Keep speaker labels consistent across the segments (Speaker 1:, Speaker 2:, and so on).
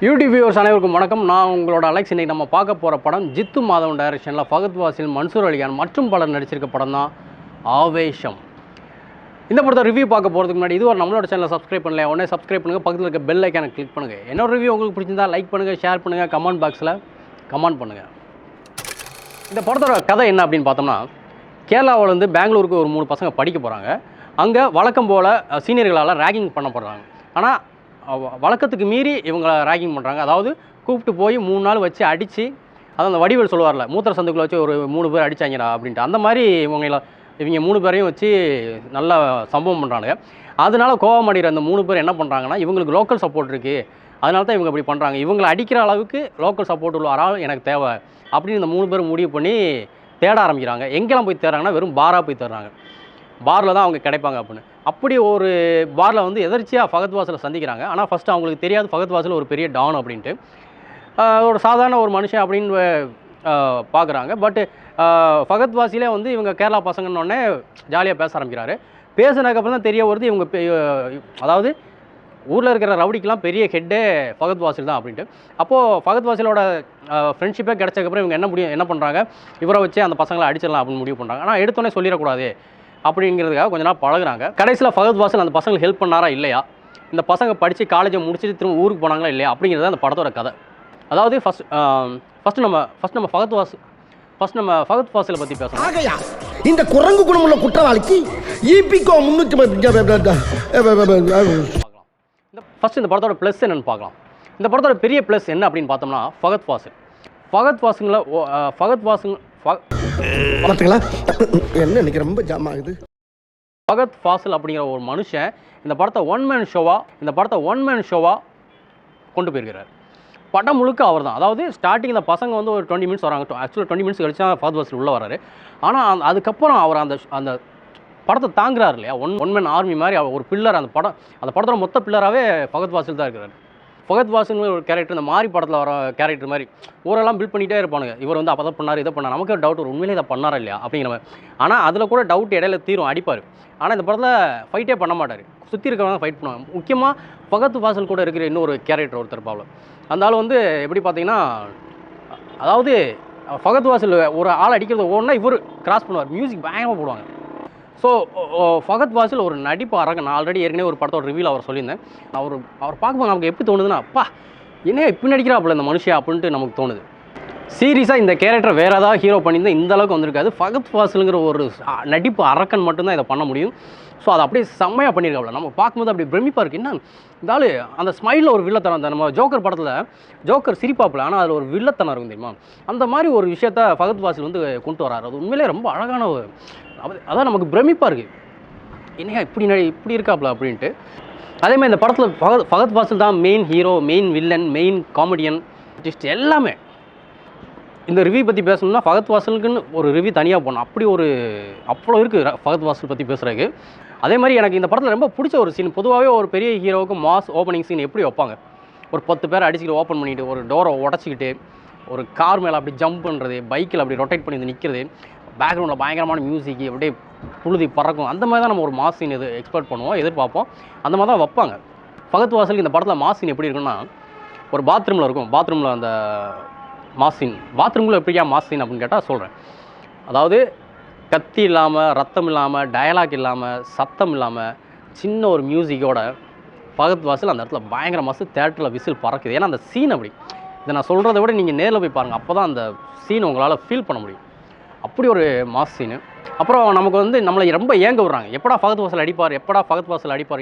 Speaker 1: YouTube viewers அனைவருக்கும் வணக்கம். நான் உங்களோட அலெக்ஸ். இன்னைக்கு நம்ம பார்க்க போகிற படம் ஜித்து மாதவன் டைரக்ஷனில் ஃபகத் வாசில், மன்சூர் அலிகான் மற்றும் பலர் நடிச்சிருக்க படம் தான் ஆவேஷம். இந்த படத்தை ரிவ்யூ பார்க்க போகிறதுக்கு முன்னாடி இது ஒரு நம்மளோட சேனலை சப்ஸ்கிரைப் பண்ணல, உடனே சப்ஸ்கிரைப் பண்ணுங்கள், பக்கத்தில் இருக்க பெல் ஐக்கானை கிளிக் பண்ணுங்கள். என்னோட ரிவ்யூ உங்களுக்கு பிடிச்சிருந்தா லைக் பண்ணுங்கள், ஷேர் பண்ணுங்கள், கமெண்ட் பாக்ஸில் கமெண்ட் பண்ணுங்கள். இந்த படத்தோட கதை என்ன அப்படின்னு பார்த்தோம்னா, கேரளாவிலேருந்து பெங்களூருக்கு ஒரு 3 பசங்க படிக்க போகிறாங்க. அங்கே வழக்கம் போல் சீனியர்களால் ரேகிங் பண்ணப்படுறாங்க. ஆனால் வழக்கத்துக்கு மீறி இவங்களை ரேகிங் பண்ணுறாங்க. அதாவது கூப்பிட்டு போய் 3 நாள் வச்சு அடித்து, அதான் அந்த வடிவேல் சொல்லுவார்ல, மூத்திர சந்துக்குள்ளே வச்சு ஒரு 3 பேர் அடித்தாங்கடா அப்படின்ட்டு, அந்த மாதிரி இவங்க 3 பேரையும் வச்சு நல்லா சம்பவம் பண்ணுறாங்க. அதனால கோவம் அடிக்கிற அந்த 3 பேர் என்ன பண்ணுறாங்கன்னா, இவங்களுக்கு லோக்கல் சப்போர்ட் இருக்குது, அதனால தான் இவங்க இப்படி பண்ணுறாங்க, இவங்களை அடிக்கிற அளவுக்கு லோக்கல் சப்போர்ட் உள்ள ஆள் எனக்கு தேவை அப்படின்னு இந்த 3 பேர் முடிவு பண்ணி தேட ஆரம்பிக்கிறாங்க. எங்கெல்லாம் போய் தேடுறாங்கன்னா, வெறும் பாராக போய் தேடுறாங்க. பாரில் தான் அவங்க கிடைப்பாங்க அப்படின்னு. அப்படி ஒரு பாரில் வந்து எதர்ச்சியாக ஃபகத் வாசிலை சந்திக்கிறாங்க. ஆனால் ஃபஸ்ட்டு அவங்களுக்கு தெரியாது ஃபகத் வாசில் ஒரு பெரிய டான் அப்படின்ட்டு. ஒரு சாதாரண ஒரு மனுஷன் அப்படின்னு பார்க்குறாங்க. பட்டு ஃபகத் வாசிலே வந்து இவங்க கேரளா பசங்கன்னொடனே ஜாலியாக பேச ஆரம்பிக்கிறாரு. பேசினதுக்கப்புறம் தான் தெரிய வருது இவங்க அதாவது ஊரில் இருக்கிற ரவுடிக்கெலாம் பெரிய ஹெட்டே ஃபகத் வாசில் தான் அப்படின்ட்டு. அப்போது ஃபகத் வாசிலோட ஃப்ரெண்ட்ஷிப்பே கிடச்சதுக்கப்புறம் இவங்க என்ன பண்ணுறாங்க, இவரை வச்சு அந்த பசங்களை அடிச்சிடலாம் அப்படின்னு முடிவு பண்ணுறாங்க. ஆனால் எடுத்தோடனே சொல்லிடக்கூடாது அப்படிங்கிறதுக்காக கொஞ்ச நாள் பழகுறாங்க. கடைசியில் ஃபகத் வாசில் அந்த பசங்களுக்கு ஹெல்ப் பண்ணாரா இல்லையா, இந்த பசங்க படித்து காலேஜை முடிச்சுட்டு திரும்ப ஊருக்கு போனாங்களா இல்லையா அப்படிங்கிறது அந்த படத்தோட கதை. அதாவது ஃபஸ்ட்டு நம்ம ஃபகத் வாசிலை பற்றி பேசணும்.
Speaker 2: இந்த குரங்கு குணமுள்ள குற்றவாளிக்கு ஈபிகோ 300
Speaker 1: ஃபஸ்ட்டு இந்த படத்தோட ப்ளஸ் என்னென்னு பார்க்கலாம். இந்த படத்தோட பெரிய ப்ளஸ் என்ன அப்படின்னு பார்த்தோம்னா, ஃபகத் வாசில்
Speaker 2: என்ன இன்னைக்கு ரொம்ப ஜாம் ஆகுது.
Speaker 1: ஃபகத் வாசில் அப்படிங்கிற ஒரு மனுஷன் இந்த படத்தை ஒன் மேன் ஷோவாக கொண்டு போயிருக்கிறார். படம் முழுக்க அவர் தான். அதாவது ஸ்டார்டிங் இந்த பசங்க வந்து ஒரு 20 மினிட்ஸ் வராங்க. ஆக்சுவலாக 20 மினிட்ஸ் கழிச்சு தான் ஃபகத் வாசில் உள்ளே வராரு. ஆனால் அதுக்கப்புறம் அவர் அந்த படத்தை தாங்குறாரு இல்லையா, ஒன் மேன் ஆர்மி மாதிரி ஒரு பில்லர். அந்த படத்தோட மொத்த பில்லராகவே ஃபகத் வாசில் தான் இருக்கிறார். ஃபகத் வாசில் ஒரு கேரக்டர், இந்த மாரி படத்தில் வர கேரக்டர் மாதிரி ஊரெல்லாம் பில்ட் பண்ணிகிட்டே இருப்பானுங்க. இவர் வந்து அப்போ தான் பண்ணார், இதை பண்ணார், நமக்கு ஒரு டவுட், ஒரு உண்மையிலே இதை பண்ணாரா இல்லையா அப்படிங்கிற மாதிரி. ஆனால் அதில் கூட டவுட் இடையில தீரும், அடிப்பார். ஆனால் இந்த படத்தில் ஃபைட்டே பண்ண மாட்டார், சுற்றி இருக்கிறவங்க ஃபைட் பண்ணுவாங்க. முக்கியமாக ஃபகத் வாசில் கூட இருக்கிற இன்னொரு கேரக்டர் ஒருத்தர் பாவல. அந்த ஆள் வந்து எப்படி பார்த்தீங்கன்னா, அதாவது ஃபகத் வாசில் ஒரு ஆள் அடிக்கிறது ஒவ்வொன்றா இவர் கிராஸ் பண்ணுவார், மியூசிக் பயங்கரமாக போடுவாங்க. ஸோ ஃபகத் வாசில் ஒரு நடிப்பு அரங்க. நான் ஆல்ரெடி ஏற்கனவே ஒரு படத்தோட ரிவ்யூவில் அவர் சொல்லியிருந்தேன். அவர் பார்க்கும்போது நமக்கு எப்படி தோணுதுன்னா, அப்பா என்ன இப்படி நடிக்கிறாப்புல இந்த மனுஷன் அப்படின்ட்டு நமக்கு தோணுது. சீரியஸாக இந்த கேரக்டர் வேறு ஏதாவது ஹீரோ பண்ணியிருந்தால் இந்த அளவுக்கு வந்திருக்காது. ஃபகத் வாசிலுங்கிற ஒரு நடிப்பு அரக்கன் மட்டும்தான் இதை பண்ண முடியும். ஸோ அதை அப்படியே செம்மையாக பண்ணியிருக்காப்புல. நம்ம பார்க்கும்போது அப்படி பிரமிப்பாக இருக்குது. என்ன இந்த ஆள் அந்த ஸ்மைலில் ஒரு வில்லத்தனம், அந்த நம்ம ஜோக்கர் படத்தில் ஜோக்கர் சிரிப்பாப்புல, ஆனால் அதில் ஒரு வில்லத்தனம் இருக்கும் தெரியுமா, அந்த மாதிரி ஒரு விஷயத்த ஃபகத் வாசில் வந்து கொண்டு வராரு. அது உண்மையிலே ரொம்ப அழகான அதான் நமக்கு பிரமிப்பாக இருக்குது, என்னையா இப்படி இருக்காப்புல அப்படின்ட்டு. அதேமாதிரி இந்த படத்தில் ஃபகத் வாசில் தான் main hero, main villain, main comedian, just எல்லாமே. இந்த ரிவ்யூ பற்றி பேசணும்னா ஃபகத் வாசிலுக்குன்னு ஒரு ரிவ்யூ தனியாக போகணும். அவ்வளோ இருக்குது ஃபகத் வாசில் பற்றி பேசுகிறதுக்கு. அதே மாதிரி எனக்கு இந்த படத்தில் ரொம்ப பிடிச்ச ஒரு சீன், பொதுவாகவே ஒரு பெரிய ஹீரோவுக்கு மாஸ் ஓப்பனிங் சீன் எப்படி வைப்பாங்க, ஒரு 10 பேர் அடிச்சுக்கிட்டு ஓப்பன் பண்ணிவிட்டு ஒரு டோரை உடச்சிக்கிட்டு ஒரு கார் மேலே அப்படி ஜம்ப் பண்ணுறது, பைக்கில் அப்படி ரொட்டேட் பண்ணி நிற்கிறது, பேக்ரவுண்டில் பயங்கரமான மியூசிக் அப்படியே புழுதி பறக்கும். அந்த மாதிரி தான் நம்ம ஒரு மாஸ் சீன் எதிர்பார்ப்போம். அந்த மாதிரி தான் வைப்பாங்க. ஃபகத் வாசிலுக்கு இந்த படத்தில் மாஸ் சீன் எப்படி இருக்குன்னா, ஒரு பாத்ரூமில் இருக்கும். பாத்ரூமில் அந்த மாஸ் சீன், பாத்ரூமில் எப்படியா மாஸ் சீன் அப்படின்னு கேட்டால் சொல்கிறேன். அதாவது கத்தி இல்லாமல், ரத்தம் இல்லாமல், டயலாக் இல்லாமல், சத்தம் இல்லாமல், சின்ன ஒரு மியூசிக்கோட ஃபகத் வாசில் அந்த இடத்துல பயங்கர மாசு, தேட்டரில் விசில் பறக்குது. ஏன்னா அந்த சீன் அப்படி. இதை நான் சொல்கிறத விட நீங்கள் நேரில் போய் பாருங்கள், அப்போ தான் அந்த சீன் உங்களால் ஃபீல் பண்ண முடியும். அப்படி ஒரு மாஸ் சீனு. அப்புறம் நமக்கு வந்து நம்மளை ரொம்ப ஏங்க விடுறாங்க, எப்படா ஃபகத் வாசில் அடிப்பார்.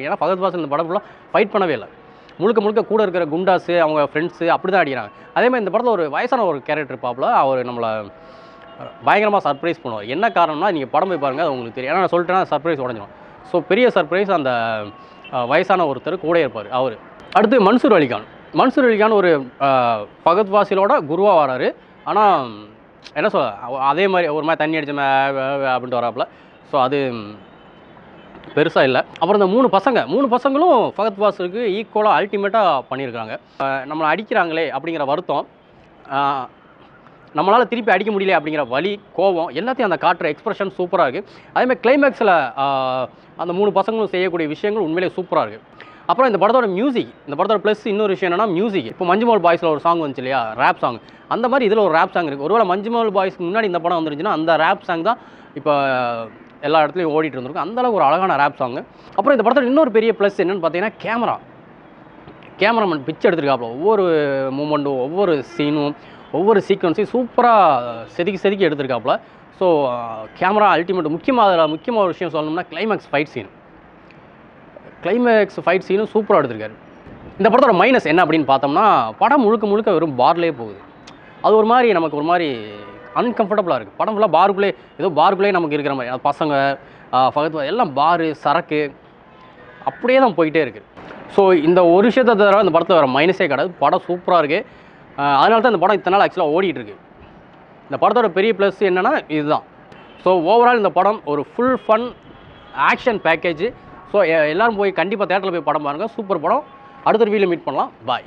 Speaker 1: ஏன்னா ஃபகத் வாசில் இந்த படம் ஃபுல்லாக ஃபைட் பண்ணவே இல்லை. முழுக்க கூட இருக்கிற குண்டாஸு, அவங்க ஃப்ரெண்ட்ஸு அப்படி தான் அடிக்கிறாங்க. அதேமாதிரி இந்த படத்தில் ஒரு வயசான ஒரு கேரக்டர் பாப்பில் அவர் நம்மளை பயங்கரமாக சர்ப்ரைஸ் பண்ணுவார். என்ன காரணம்னா நீங்கள் படம் போய் பாருங்கள், அது உங்களுக்கு தெரியும். ஏன்னா நான் சொல்லிட்டேன்னா சர்ப்ரைஸ் உடஞ்சிடும். ஸோ பெரிய சர்ப்ரைஸ் அந்த வயசான ஒருத்தர் கூட இருப்பார் அவர். அடுத்து மன்சூர் அலிகான் ஒரு ஃபகத் வாசிலோட குருவாக வராரு. ஆனால் என்ன அதே மாதிரி ஒரு மாதிரி தண்ணி அடித்த அப்படின்ட்டு வராப்புல. ஸோ அது பெருசாக இல்லை. அப்புறம் இந்த 3 பசங்களும் ஃபகத் வாசிலுக்கு ஈக்குவலாக அல்டிமேட்டாக பண்ணியிருக்காங்க. நம்மளை அடிக்கிறாங்களே அப்படிங்கிற வருத்தம், நம்மளால் திருப்பி அடிக்க முடியல அப்படிங்கிற வலி, கோபம் எல்லாத்தையும் அந்த காட்டுற எக்ஸ்பிரஷன் சூப்பராக இருக்குது. அதேமாதிரி கிளைமேக்ஸில் அந்த 3 பசங்களும் செய்யக்கூடிய விஷயங்கள் உண்மையிலே சூப்பராக இருக்குது. அப்புறம் இந்த படத்தோட மியூசிக், இந்த படத்தோட ப்ளஸ் இன்னொரு விஷயம் என்னன்னா மியூசிக். இப்போ மஞ்சுமல் பாய்ஸில் ஒரு சாங் வந்துச்சு இல்லையா, ரேப் சாங், அந்த மாதிரி இதில் ஒரு ரேப் சாங் இருக்குது. ஒருவேளை மஞ்சுமல் பாய்ஸ்க்கு முன்னாடி இந்த படம் வந்துருந்துச்சுன்னா அந்த ரேப் சாங் தான் இப்போ எல்லா இடத்துலையும் ஓடிட்டு இருந்திருக்கும். அந்தளவுக்கு ஒரு அழகான ரேப் சாங். அப்புறம் இந்த படத்தோட இன்னொரு பெரிய ப்ளஸ் என்னென்னு பார்த்தீங்கன்னா கேமராமேன் பிச்சு எடுத்துருக்காப்புல. ஒவ்வொரு மூமெண்ட்டும், ஒவ்வொரு சீனும், ஒவ்வொரு சீக்வன்ஸையும் சூப்பராக செதுக்கி எடுத்திருக்காப்புல. So camera ultimate. முக்கியமாக ஒரு விஷயம் சொல்லணும்னா கிளைமேக்ஸ் ஃபைட் சீனும் சூப்பராக எடுத்திருக்காரு. இந்த படத்தோட மைனஸ் என்ன அப்படின்னு பார்த்தோம்னா, படம் முழுக்க வெறும் பார்லேயே போகுது. அது ஒரு மாதிரி நமக்கு ஒரு மாதிரி அன்கம்ஃபர்டபுளாக இருக்குது. படம் ஃபுல்லாக பாருக்குள்ளே நமக்கு இருக்கிற மாதிரி, அது பசங்க பக்கத்து எல்லாம் பாரு, சரக்கு அப்படியே தான் போயிட்டே இருக்குது. ஸோ இந்த ஒரு விஷயத்தை தவிர இந்த படத்தில் வேறு மைனஸே கிடையாது. படம் சூப்பராக இருக்குது. அதனால தான் இந்த படம் இத்தனை நாள் ஆக்சுவலாக ஓடிட்டுருக்கு. இந்த படத்தோட பெரிய ப்ளஸ் என்னென்னா இதுதான். ஸோ ஓவரால் இந்த படம் ஒரு full fun action package. So எல்லோரும் போய் கண்டிப்பாக தேட்டரில் போய் படம் பாருங்கள். சூப்பர் படம். அடுத்த ரிவ்யூவில் மீட் பண்ணலாம். பாய்.